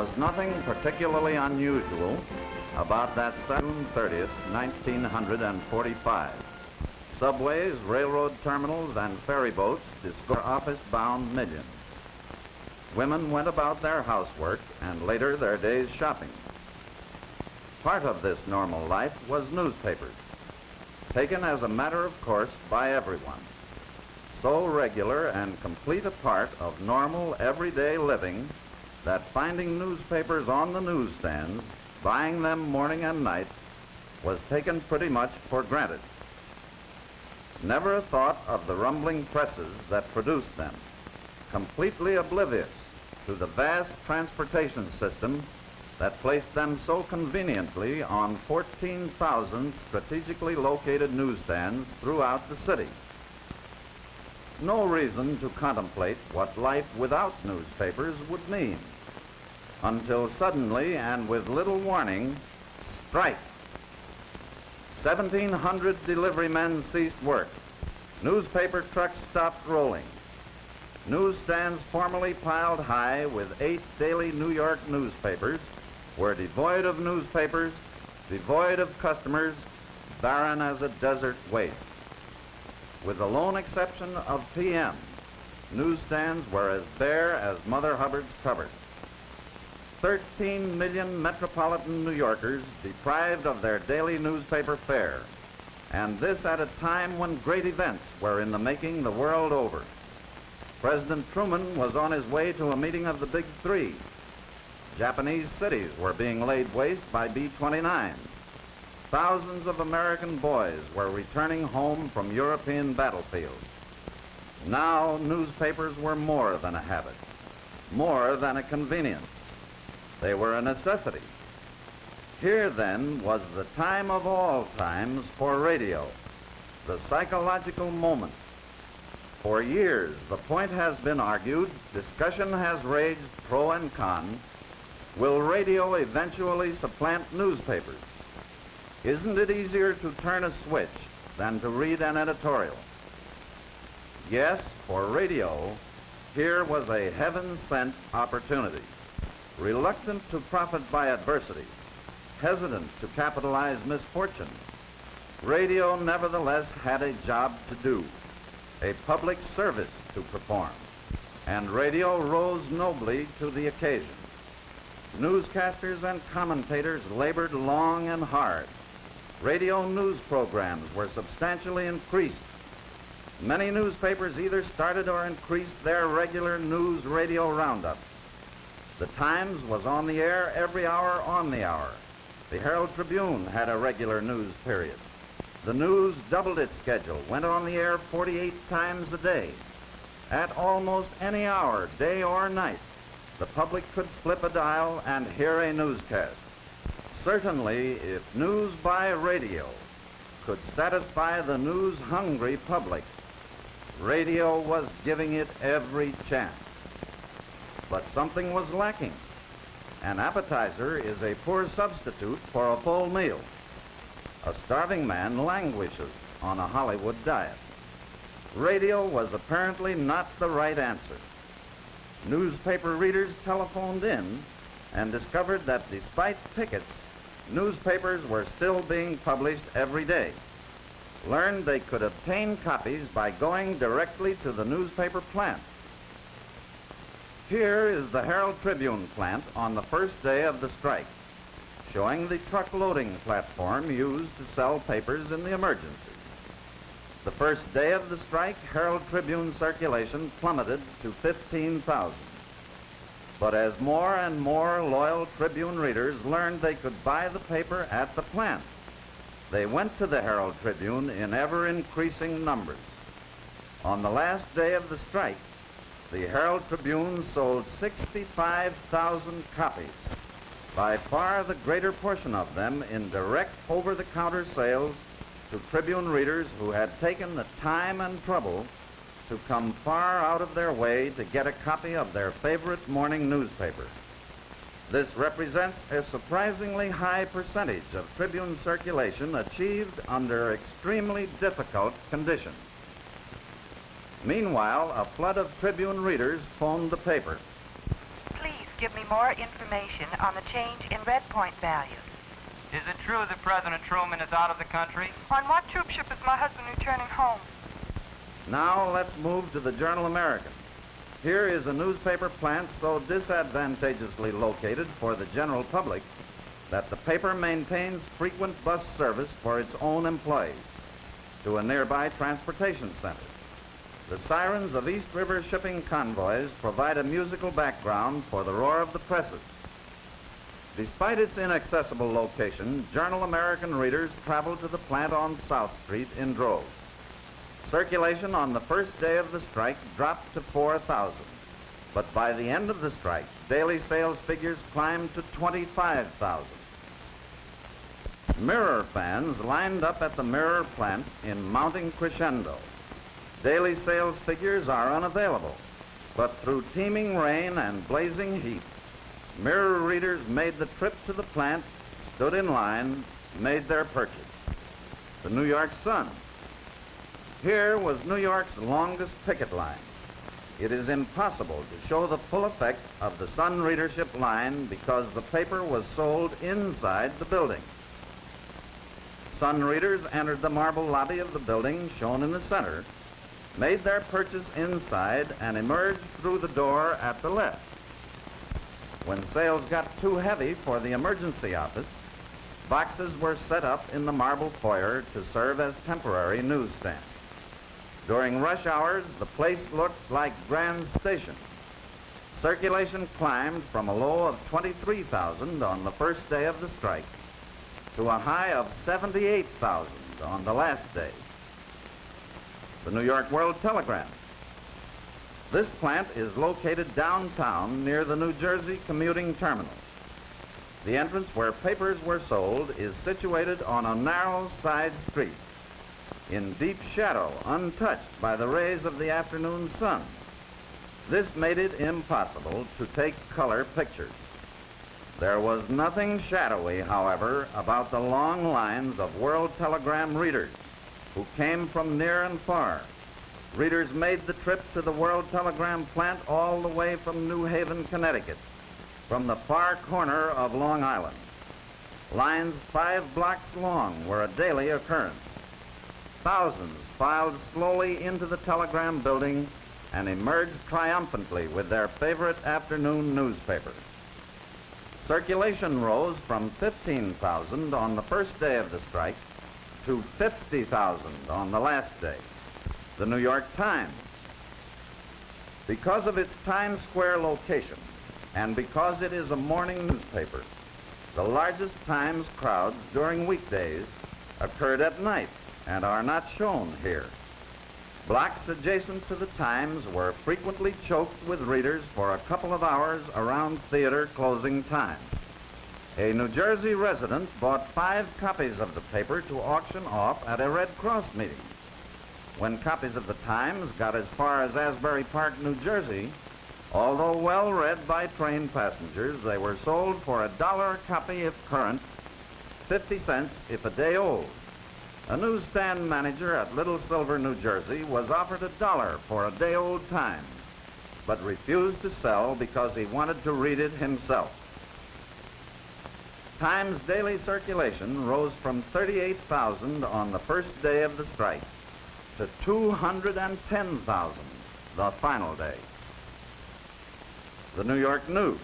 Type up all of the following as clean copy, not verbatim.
was nothing particularly unusual about that June 30th, 1945. Subways, railroad terminals, and ferry boats discovered office-bound millions. Women went about their housework and later their day's shopping. Part of this normal life was newspapers, taken as a matter of course by everyone. So regular and complete a part of normal everyday living that finding newspapers on the newsstands, buying them morning and night, was taken pretty much for granted. Never a thought of the rumbling presses that produced them, completely oblivious to the vast transportation system that placed them so conveniently on 14,000 strategically located newsstands throughout the city. No reason to contemplate what life without newspapers would mean, until suddenly and with little warning, strike. 1,700 delivery men ceased work. Newspaper trucks stopped rolling. Newsstands formerly piled high with 8 daily New York newspapers were devoid of newspapers, devoid of customers, barren as a desert waste. With the lone exception of PM, newsstands were as bare as Mother Hubbard's cupboard. 13 million metropolitan New Yorkers deprived of their daily newspaper fare, and this at a time when great events were in the making the world over. President Truman was on his way to a meeting of the Big Three. Japanese cities were being laid waste by B-29s. Thousands of American boys were returning home from European battlefields. Now newspapers were more than a habit, more than a convenience. They were a necessity. Here then was the time of all times for radio, the psychological moment. For years, the point has been argued, discussion has raged pro and con. Will radio eventually supplant newspapers? Isn't it easier to turn a switch than to read an editorial? Yes, for radio, here was a heaven-sent opportunity. Reluctant to profit by adversity, hesitant to capitalize misfortune, radio nevertheless had a job to do, a public service to perform, and radio rose nobly to the occasion. Newscasters and commentators labored long and hard. Radio news programs were substantially increased. Many newspapers either started or increased their regular news radio roundup. The Times was on the air every hour on the hour. The Herald Tribune had a regular news period. The News doubled its schedule, went on the air 48 times a day. At almost any hour, day or night, the public could flip a dial and hear a newscast. Certainly, if news by radio could satisfy the news-hungry public, radio was giving it every chance. But something was lacking. An appetizer is a poor substitute for a full meal. A starving man languishes on a Hollywood diet. Radio was apparently not the right answer. Newspaper readers telephoned in and discovered that despite pickets, newspapers were still being published every day. Learned they could obtain copies by going directly to the newspaper plant. Here is the Herald Tribune plant on the first day of the strike, showing the truck loading platform used to sell papers in the emergency. The first day of the strike, Herald Tribune circulation plummeted to 15,000. But as more and more loyal Tribune readers learned they could buy the paper at the plant, they went to the Herald Tribune in ever-increasing numbers. On the last day of the strike, the Herald Tribune sold 65,000 copies, by far the greater portion of them in direct over-the-counter sales to Tribune readers who had taken the time and trouble to come far out of their way to get a copy of their favorite morning newspaper. This represents a surprisingly high percentage of Tribune circulation achieved under extremely difficult conditions. Meanwhile, a flood of Tribune readers phoned the paper. Please give me more information on the change in red point values. Is it true that President Truman is out of the country? On what troop ship is my husband returning home? Now let's move to the Journal American. Here is a newspaper plant so disadvantageously located for the general public that the paper maintains frequent bus service for its own employees to a nearby transportation center. The sirens of East River shipping convoys provide a musical background for the roar of the presses. Despite its inaccessible location, Journal American readers travel to the plant on South Street in droves. Circulation on the first day of the strike dropped to 4,000, but by the end of the strike, daily sales figures climbed to 25,000. Mirror fans lined up at the Mirror plant in mounting crescendo. Daily sales figures are unavailable, but through teeming rain and blazing heat, Mirror readers made the trip to the plant, stood in line, made their purchase. The New York Sun. Here was New York's longest picket line. It is impossible to show the full effect of the Sun readership line because the paper was sold inside the building. Sun readers entered the marble lobby of the building, shown in the center, made their purchase inside, and emerged through the door at the left. When sales got too heavy for the emergency office, boxes were set up in the marble foyer to serve as temporary newsstands. During rush hours, the place looked like Grand Station. Circulation climbed from a low of 23,000 on the first day of the strike to a high of 78,000 on the last day. The New York World Telegram. This plant is located downtown near the New Jersey commuting terminal. The entrance where papers were sold is situated on a narrow side street, in deep shadow, untouched by the rays of the afternoon sun. This made it impossible to take color pictures. There was nothing shadowy, however, about the long lines of World Telegram readers who came from near and far. Readers made the trip to the World Telegram plant all the way from New Haven, Connecticut, from the far corner of Long Island. Lines 5 blocks long were a daily occurrence. Thousands filed slowly into the telegram building and emerged triumphantly with their favorite afternoon newspaper. Circulation rose from 15,000 on the first day of the strike to 50,000 on the last day. The New York Times. Because of its Times Square location and because it is a morning newspaper, the largest Times crowds during weekdays occurred at night and are not shown here. Blocks adjacent to the Times were frequently choked with readers for a couple of hours around theater closing time. A New Jersey resident bought 5 copies of the paper to auction off at a Red Cross meeting. When copies of the Times got as far as Asbury Park, New Jersey, although well read by train passengers, they were sold for $1 a copy if current, 50 cents if a day old. A newsstand manager at Little Silver, New Jersey, was offered $1 for a day-old Times, but refused to sell because he wanted to read it himself. Times daily circulation rose from 38,000 on the first day of the strike to 210,000 the final day. The New York News.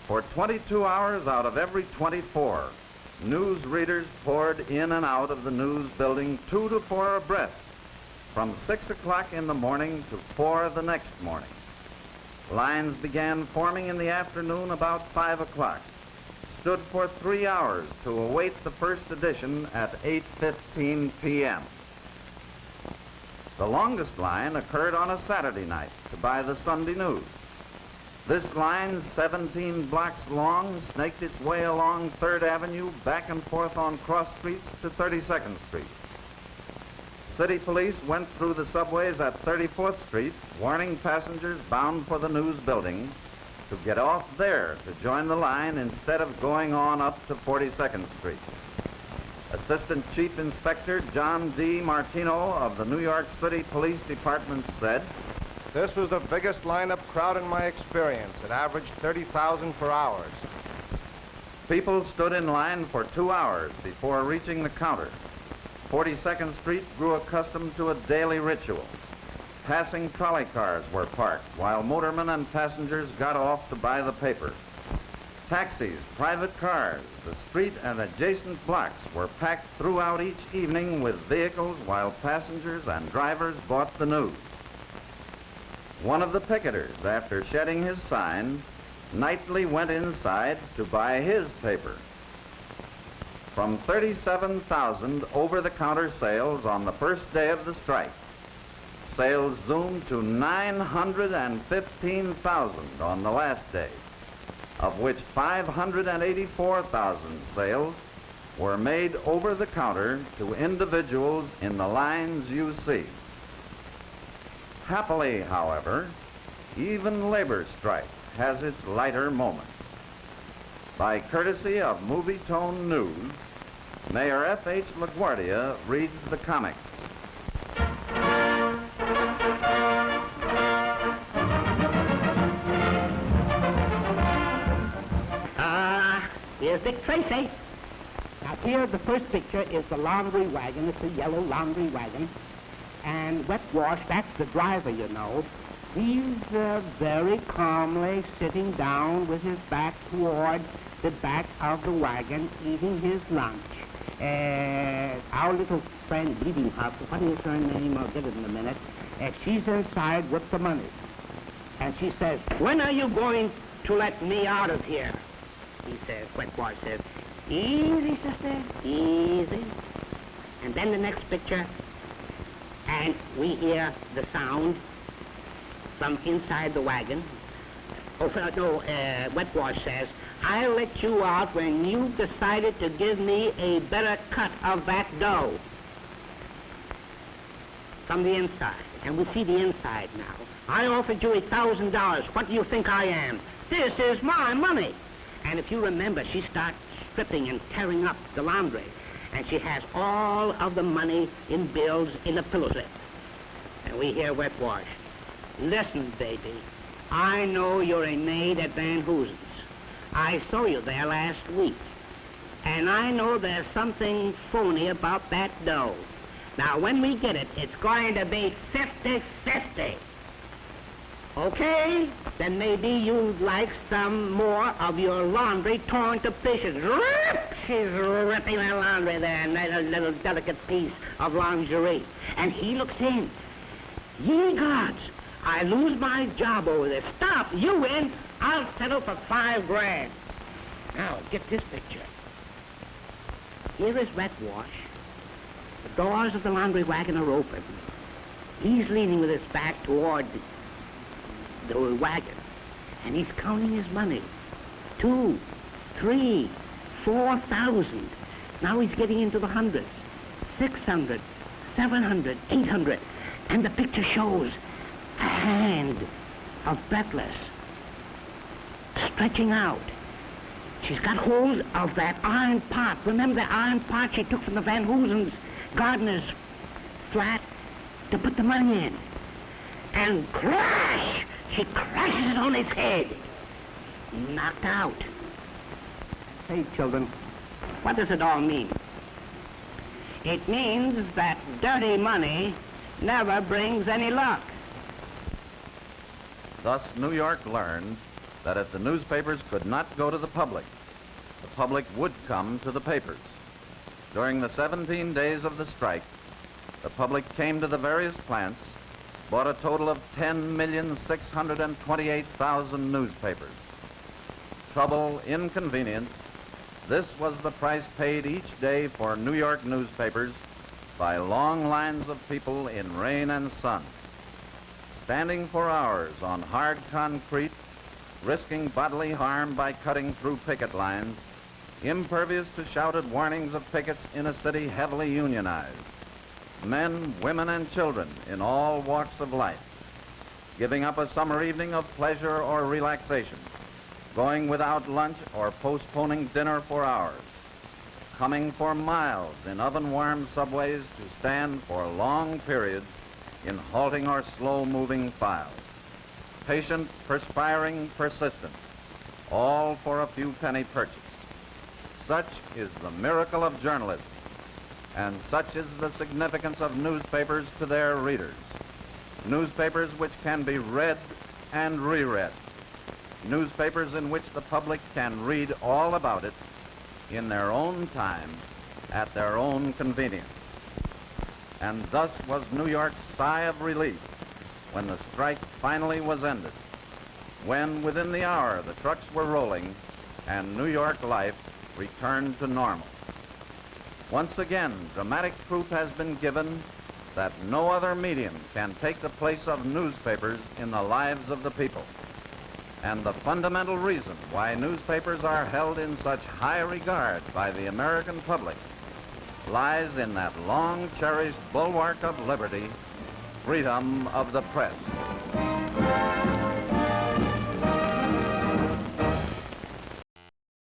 For 22 hours out of every 24, news readers poured in and out of the news building 2 to 4 abreast, from 6 o'clock in the morning to 4 the next morning. Lines began forming in the afternoon about 5 o'clock, stood for 3 hours to await the first edition at 8:15 p.m. The longest line occurred on a Saturday night to buy the Sunday news. This line, 17 blocks long, snaked its way along 3rd Avenue, back and forth on cross streets to 32nd Street. City police went through the subways at 34th Street, warning passengers bound for the news building to get off there to join the line instead of going on up to 42nd Street. Assistant Chief Inspector John D. Martino of the New York City Police Department said, This was the biggest lineup crowd in my experience. It averaged 30,000 per hour. People stood in line for 2 hours before reaching the counter. 42nd Street grew accustomed to a daily ritual. Passing trolley cars were parked while motormen and passengers got off to buy the paper. Taxis, private cars, the street and adjacent blocks were packed throughout each evening with vehicles while passengers and drivers bought the news. One of the picketers, after shedding his sign, nightly went inside to buy his paper. From 37,000 over-the-counter sales on the first day of the strike, sales zoomed to 915,000 on the last day, of which 584,000 sales were made over the counter to individuals in the lines you see. Happily, however, even labor strike has its lighter moments. By courtesy of Movie Tone News, Mayor F.H. LaGuardia reads the comics. Here's Dick Tracy. Now here, the first picture is the laundry wagon. It's a yellow laundry wagon. And Wet Wash, that's the driver, you know. He's very calmly sitting down with his back toward the back of the wagon, eating his lunch. Our little friend, Bleeding Heart, what is her name? I'll get it in a minute. She's inside with the money. And she says, "When are you going to let me out of here?" He says, Wet Wash says, "Easy, sister, easy." And then the next picture, and we hear the sound from inside the wagon. Wet Wash says, "I'll let you out when you've decided to give me a better cut of that dough." From the inside, and we see the inside now. "I offered you $1,000. What do you think I am? This is my money." And if you remember, she starts stripping and tearing up the laundry. And she has all of the money in bills in a pillow slip. And we hear Wet Wash, "Listen, baby, I know you're a maid at Van Hoosen's. I saw you there last week. And I know there's something phony about that dough. Now, when we get it, it's going to be 50-50. Okay? Then maybe you'd like some more of your laundry torn to pieces." Rip! She's ripping that laundry there, and that little delicate piece of lingerie. And he looks in. "Ye gods, I lose my job over this. Stop, you in. I'll settle for $5 grand. Now, get this picture. Here is Wet Wash. The doors of the laundry wagon are open. He's leaning with his back toward the wagon, and he's counting his money. 2, 3, 4,000. Now he's getting into the hundreds. 600, 700, 800. And the picture shows a hand of Breathless stretching out. She's got hold of that iron pot. Remember the iron pot she took from the Van Hoosen's gardener's flat to put the money in? And crash! She crashes it on his head. Knocked out. Say, children, what does it all mean? It means that dirty money never brings any luck. Thus, New York learned that if the newspapers could not go to the public would come to the papers. During the 17 days of the strike, the public came to the various plants, bought a total of 10,628,000 newspapers. Trouble, inconvenience, this was the price paid each day for New York newspapers by long lines of people in rain and sun, standing for hours on hard concrete, risking bodily harm by cutting through picket lines, impervious to shouted warnings of pickets in a city heavily unionized. Men, women, and children in all walks of life, giving up a summer evening of pleasure or relaxation, going without lunch or postponing dinner for hours, coming for miles in oven-warmed subways to stand for long periods in halting or slow-moving files. Patient, perspiring, persistent, all for a few penny purchase. Such is the miracle of journalism, and such is the significance of newspapers to their readers. Newspapers which can be read and reread. Newspapers in which the public can read all about it in their own time, at their own convenience. And thus was New York's sigh of relief when the strike finally was ended, when within the hour the trucks were rolling and New York life returned to normal. Once again, dramatic proof has been given that no other medium can take the place of newspapers in the lives of the people. And the fundamental reason why newspapers are held in such high regard by the American public lies in that long-cherished bulwark of liberty, freedom of the press.